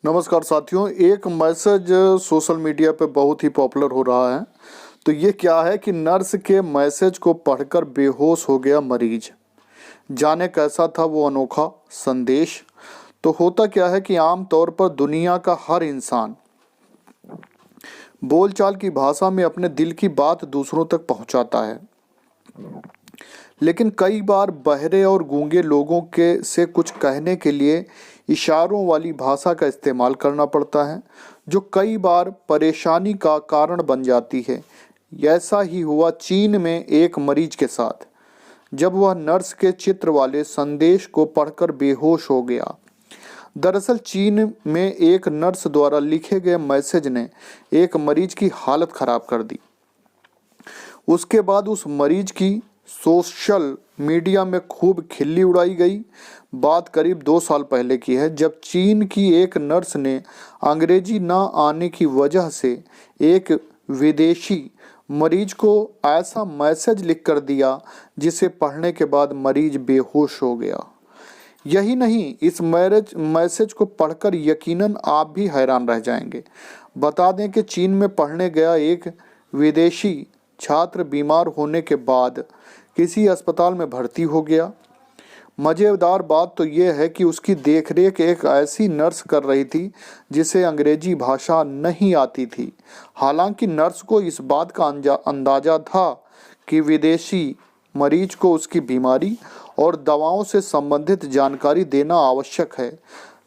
नमस्कार साथियों, एक मैसेज सोशल मीडिया पे बहुत ही पॉपुलर हो रहा है। तो ये क्या है कि नर्स के मैसेज को पढ़कर बेहोश हो गया मरीज। जाने कैसा था वो अनोखा संदेश। तो होता क्या है कि आम तौर पर दुनिया का हर इंसान बोलचाल की भाषा में अपने दिल की बात दूसरों तक पहुंचाता है, लेकिन कई बार बहरे और गूंगे लोगों के से कुछ कहने के लिए इशारों वाली भाषा का इस्तेमाल करना पड़ता है, जो कई बार परेशानी का कारण बन जाती है। ऐसा ही हुआ चीन में एक मरीज के साथ, जब वह नर्स के चित्र वाले संदेश को पढ़कर बेहोश हो गया। दरअसल चीन में एक नर्स द्वारा लिखे गए मैसेज ने एक मरीज की हालत खराब कर दी। उसके बाद उस मरीज की सोशल मीडिया में खूब खिल्ली उड़ाई गई। बात करीब 2 साल पहले की है, जब चीन की एक नर्स ने अंग्रेजी ना आने की वजह से एक विदेशी मरीज को ऐसा मैसेज लिख कर दिया जिसे पढ़ने के बाद मरीज बेहोश हो गया। यही नहीं, इस मैसेज को पढ़कर यकीनन आप भी हैरान रह जाएंगे। बता दें कि चीन में पढ़ने गया एक विदेशी छात्र बीमार होने के बाद किसी अस्पताल में भर्ती हो गया। मज़ेदार बात तो यह है कि उसकी देखरेख एक ऐसी नर्स कर रही थी जिसे अंग्रेजी भाषा नहीं आती थी। हालांकि नर्स को इस बात का अंदाजा था कि विदेशी मरीज को उसकी बीमारी और दवाओं से संबंधित जानकारी देना आवश्यक है।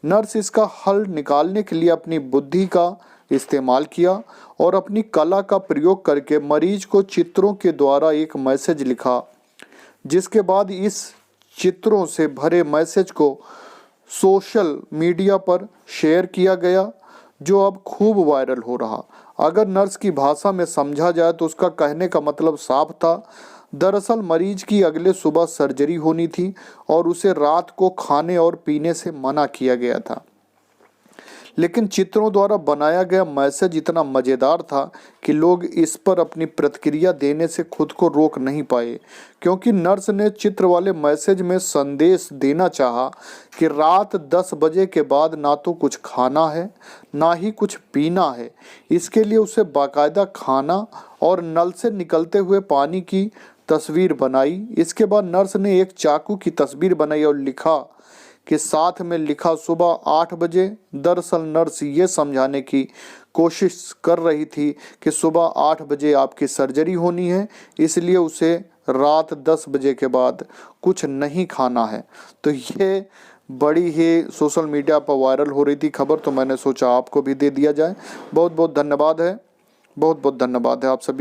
नर्स इसका हल निकालने के लिए अपनी बुद्धि का इस्तेमाल किया और अपनी कला का प्रयोग करके मरीज को चित्रों के द्वारा एक मैसेज लिखा, जिसके बाद इस चित्रों से भरे मैसेज को सोशल मीडिया पर शेयर किया गया, जो अब खूब वायरल हो रहा। अगर नर्स की भाषा में समझा जाए तो उसका कहने का मतलब साफ था। दरअसल मरीज की अगले सुबह सर्जरी होनी थी और उसे रात को खाने और पीने से मना किया गया था। लेकिन चित्रों द्वारा बनाया गया मैसेज इतना मज़ेदार था कि लोग इस पर अपनी प्रतिक्रिया देने से खुद को रोक नहीं पाए, क्योंकि नर्स ने चित्र वाले मैसेज में संदेश देना चाहा कि रात 10 बजे के बाद ना तो कुछ खाना है ना ही कुछ पीना है। इसके लिए उसे बाकायदा खाना और नल से निकलते हुए पानी की तस्वीर बनाई। इसके बाद नर्स ने एक चाकू की तस्वीर बनाई और लिखा कि साथ में लिखा सुबह 8 बजे। दरअसल नर्स ये समझाने की कोशिश कर रही थी कि सुबह 8 बजे आपकी सर्जरी होनी है, इसलिए उसे रात 10 बजे के बाद कुछ नहीं खाना है। तो ये बड़ी ही सोशल मीडिया पर वायरल हो रही थी खबर, तो मैंने सोचा आपको भी दे दिया जाए। बहुत बहुत धन्यवाद है आप सभी।